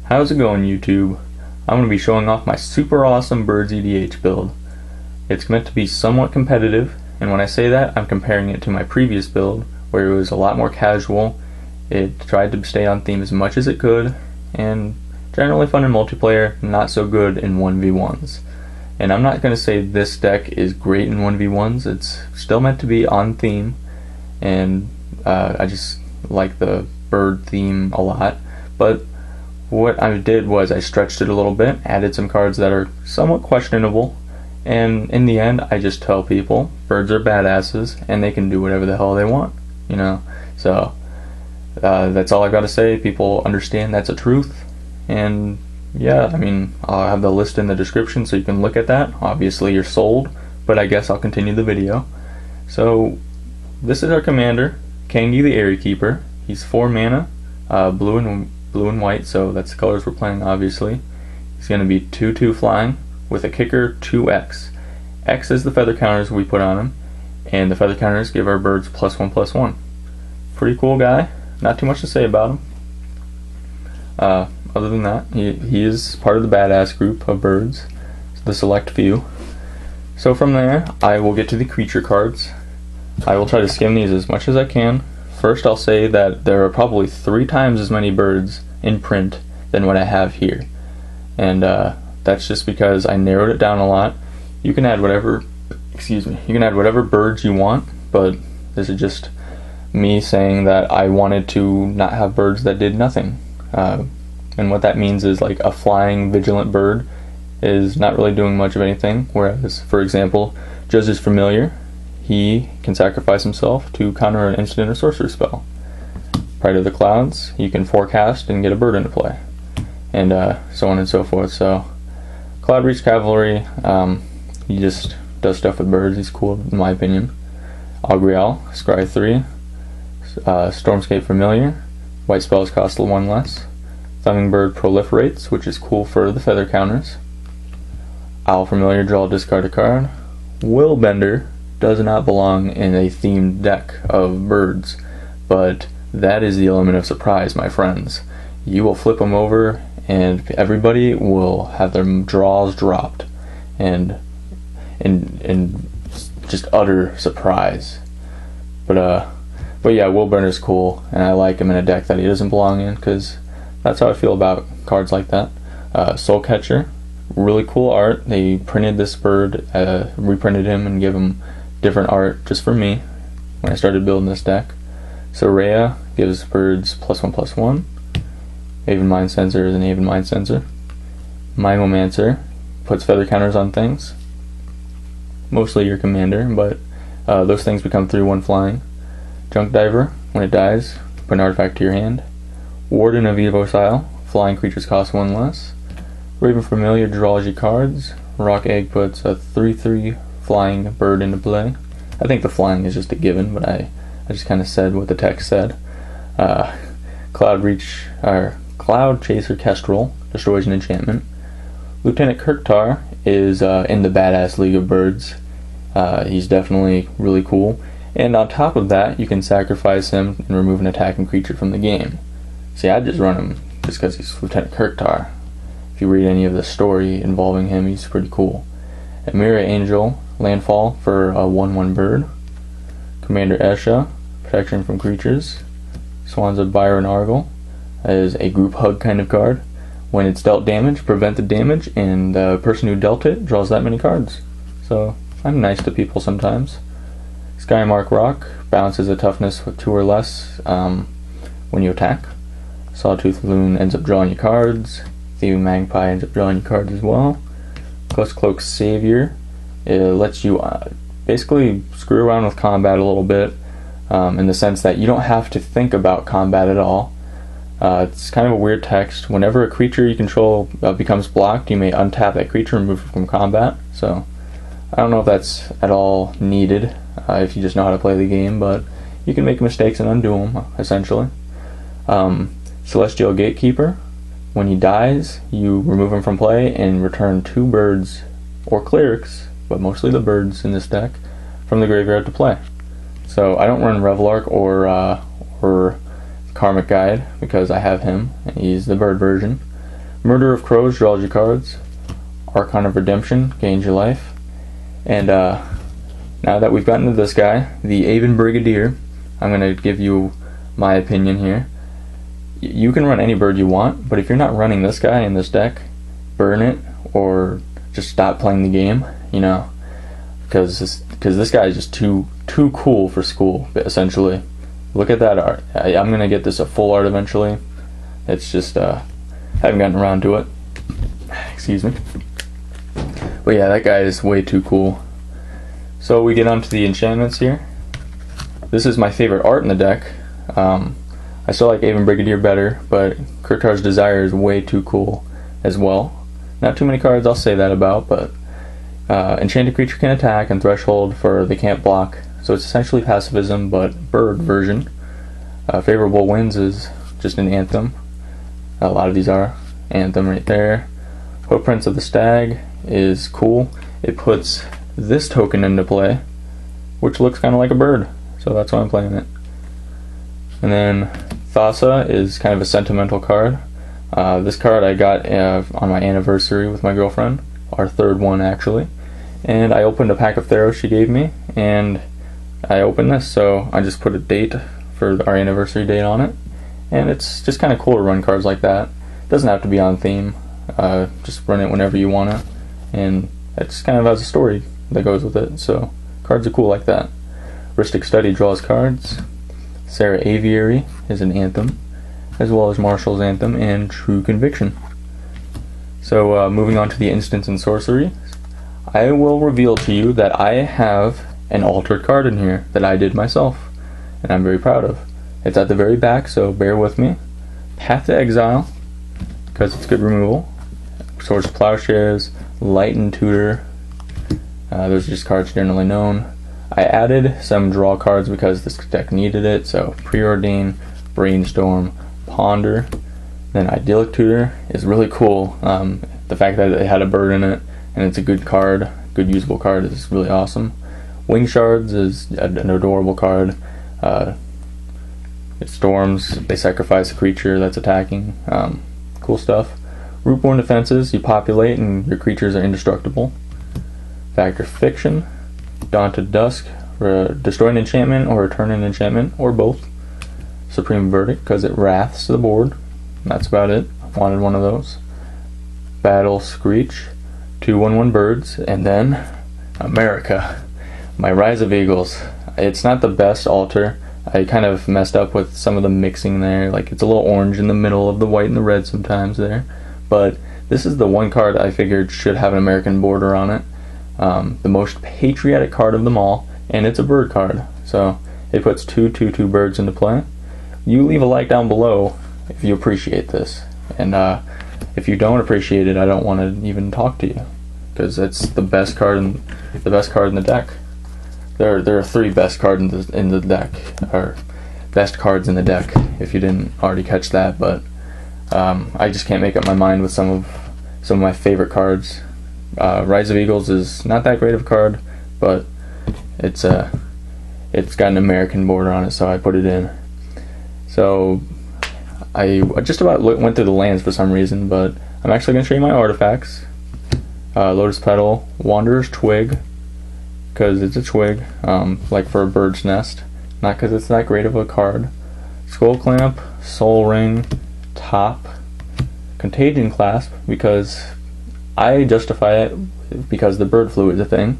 How's it going, YouTube? I'm going to be showing off my super awesome Birds EDH build. It's meant to be somewhat competitive, and when I say that, I'm comparing it to my previous build, where it was a lot more casual. It tried to stay on theme as much as it could, and generally fun in multiplayer, not so good in 1v1s. And I'm not going to say this deck is great in 1v1s, it's still meant to be on theme, and I just like the bird theme a lot, but what I did was I stretched it a little bit, added some cards that are somewhat questionable, and in the end I just tell people birds are badasses and they can do whatever the hell they want, you know. So that's all I've got to say. People understand that's a truth, and yeah, I mean, I'll have the list in the description so you can look at that. Obviously you're sold, but I guess I'll continue the video. So this is our commander, Kangee the Area Keeper. He's 4 mana, blue and white, so that's the colors we're playing, obviously. He's going to be 2/2 flying with a kicker 2x. X is the feather counters we put on him, and the feather counters give our birds +1/+1. Pretty cool guy. Not too much to say about him. Other than that, he is part of the badass group of birds, the select few. So from there, I will get to the creature cards. I will try to skim these as much as I can. First, I'll say that there are probably 3 times as many birds in print than what I have here, and that's just because I narrowed it down a lot. You can add whatever, you can add whatever birds you want, but this is just me saying that I wanted to not have birds that did nothing. And what that means is, like, a flying vigilant bird is not really doing much of anything, whereas, for example, Judge's Familiar, he can sacrifice himself to counter an instant or sorcery spell. Pride of the Clouds, he can forecast and get a bird into play, and so on and so forth. So Cloudreach Cavalry, he just does stuff with birds. He's cool in my opinion. Augriel, Scry 3, Stormscape Familiar, white spells cost 1 less. Hummingbird Proliferates, which is cool for the feather counters. Owl Familiar, draw, discard a card. Willbender does not belong in a themed deck of birds, but that is the element of surprise, my friends. You will flip them over and everybody will have their draws dropped, and just utter surprise. But yeah, Willbender's cool, and I like him in a deck that he doesn't belong in, because that's how I feel about cards like that. Soul Catcher, really cool art. They printed this bird, reprinted him, and gave him different art just for me when I started building this deck. Soraya gives birds +1/+1. Aven Mind Sensor is an Aven Mind Sensor. Mimomancer puts feather counters on things, mostly your commander, but those things become 3/1 flying. Junk Diver, when it dies, put an artifact to your hand. Warden of Evocile, flying creatures cost 1 less. Raven Familiar draws you cards. Rock Egg puts a 3/3 flying bird into play. I think the flying is just a given, but I just kind of said what the text said. Cloud Chaser Kestrel destroys an enchantment. Lieutenant Kirktar is in the badass league of birds. He's definitely really cool. And on top of that, you can sacrifice him and remove an attacking creature from the game. See, I'd just run him just because he's Lieutenant Kirktar. If you read any of the story involving him, he's pretty cool. Amira Angel, landfall for a 1/1 bird. Commander Esha, protection from creatures. Swans of Byron Argyle is a group hug kind of card. When it's dealt damage, prevent the damage, and the person who dealt it draws that many cards. So I'm nice to people sometimes. Skymark Rock bounces a toughness with 2 or less when you attack. Sawtooth Loon ends up drawing you cards. Thieving Magpie ends up drawing you cards as well. Cloak Savior, it lets you basically screw around with combat a little bit, in the sense that you don't have to think about combat at all. It's kind of a weird text. Whenever a creature you control becomes blocked, you may untap that creature and move it from combat. So I don't know if that's at all needed if you just know how to play the game, but you can make mistakes and undo them, essentially. Celestial Gatekeeper, when he dies, you remove him from play and return 2 birds or clerics, but mostly the birds in this deck, from the graveyard to play. So I don't run Revelark or Karmic Guide because I have him, and he's the bird version. Murder of Crows draws you cards. Archon of Redemption gains your life. And now that we've gotten to this guy, the Aven Brigadier, I'm going to give you my opinion here. You can run any bird you want, but if you're not running this guy in this deck, burn it or just stop playing the game, you know, because this guy is just too cool for school, essentially. Look at that art. I'm going to get this a full art eventually. It's just, haven't gotten around to it. Excuse me. But yeah, that guy is way too cool. So we get onto the enchantments here. This is my favorite art in the deck. I still like Aven Brigadier better, but Kurtar's Desire is way too cool as well. Not too many cards I'll say that about, but enchanted creature can attack, and threshold for they can't block. So it's essentially pacifism, but bird version. Favorable Winds is just an anthem. A lot of these are. Anthem right there. Footprints of the Stag is cool. It puts this token into play, which looks kind of like a bird. So that's why I'm playing it. And then Thassa is kind of a sentimental card. This card I got on my anniversary with my girlfriend, our third one actually. And I opened a pack of Theros she gave me, and I opened this, so I just put a date for our anniversary date on it. And it's just kind of cool to run cards like that. It doesn't have to be on theme. Just run it whenever you want to. And it just kind of has a story that goes with it. So cards are cool like that. Ristic Study draws cards. Sarah Aviary is an anthem, as well as Marshall's Anthem and True Conviction. So moving on to the instants and sorcery, I will reveal to you that I have an altered card in here that I did myself, and I'm very proud of. It's at the very back, so bear with me. Path to Exile, because it's good removal. Swords of Plowshares, Light and Tutor. Those are just cards generally known. I added some draw cards because this deck needed it, so Preordain, Brainstorm, Ponder. Then Idyllic Tutor is really cool. The fact that it had a bird in it, and it's a good card, good usable card, is really awesome. Wing Shards is an adorable card. It storms, they sacrifice a creature that's attacking. Cool stuff. Rootborn Defenses, you populate and your creatures are indestructible. Factor Fiction. Daunted Dusk, destroy an enchantment or return an enchantment, or both. Supreme Verdict, because it wraths the board. That's about it. I wanted one of those. Battle Screech, 2/1/1 birds, and then America, my Rise of Eagles. It's not the best altar. I kind of messed up with some of the mixing there. Like, it's a little orange in the middle of the white and the red sometimes there. But this is the one card I figured should have an American border on it. The most patriotic card of them all, and it's a bird card, so it puts 2/2/2 birds into play. You leave a like down below if you appreciate this, and if you don't appreciate it, I don't want to even talk to you, because it's the best card in the deck. There are 3 best cards in the deck, or best cards in the deck, if you didn't already catch that. But I just can't make up my mind with some of my favorite cards. Rise of Eagles is not that great of a card, but it's got an American border on it, so I put it in. So I just about went through the lands for some reason, but I'm actually going to show you my artifacts. Lotus Petal, Wanderer's Twig, because it's a twig, like for a bird's nest, not because it's that great of a card. Skull Clamp, Soul Ring, Top, Contagion Clasp, because I justify it because the bird flu is a thing,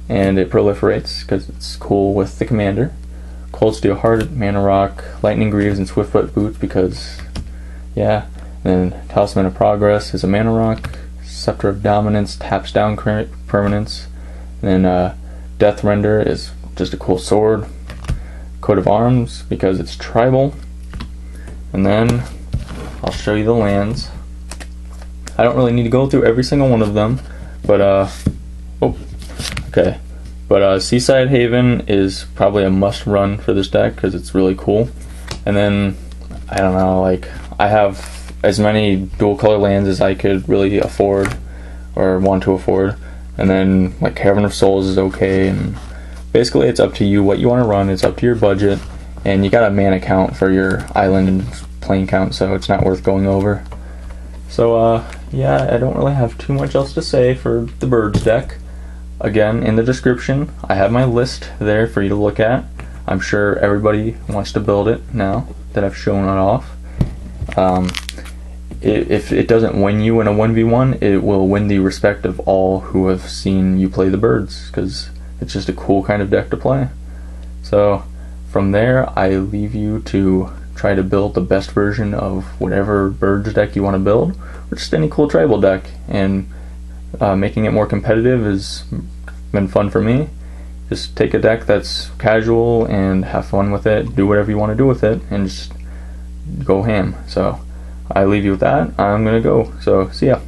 and it proliferates because it's cool with the commander. Cold Steel Heart, Mana Rock, Lightning Greaves, and Swiftfoot Boots because, yeah. And then Talisman of Progress is a Mana Rock. Scepter of Dominance taps down permanents. And then Death Render is just a cool sword. Coat of Arms because it's tribal. And then I'll show you the lands. I don't really need to go through every single one of them, but Seaside Haven is probably a must run for this deck because it's really cool. And then I don't know, like, I have as many dual color lands as I could really afford or want to afford. And then like Cavern of Souls is okay, and basically it's up to you what you want to run. It's up to your budget, and you got a mana count for your island and plane count, so it's not worth going over. So yeah, I don't really have too much else to say for the birds deck. Again, in the description, I have my list there for you to look at. I'm sure everybody wants to build it now that I've shown it off. If it doesn't win you in a 1v1, it will win the respect of all who have seen you play the birds, because it's just a cool kind of deck to play. So from there, I leave you to try to build the best version of whatever birds deck you want to build, or just any cool tribal deck. And making it more competitive has been fun for me. Just take a deck that's casual and have fun with it, do whatever you want to do with it, and just go ham. So I leave you with that. I'm gonna go, so see ya.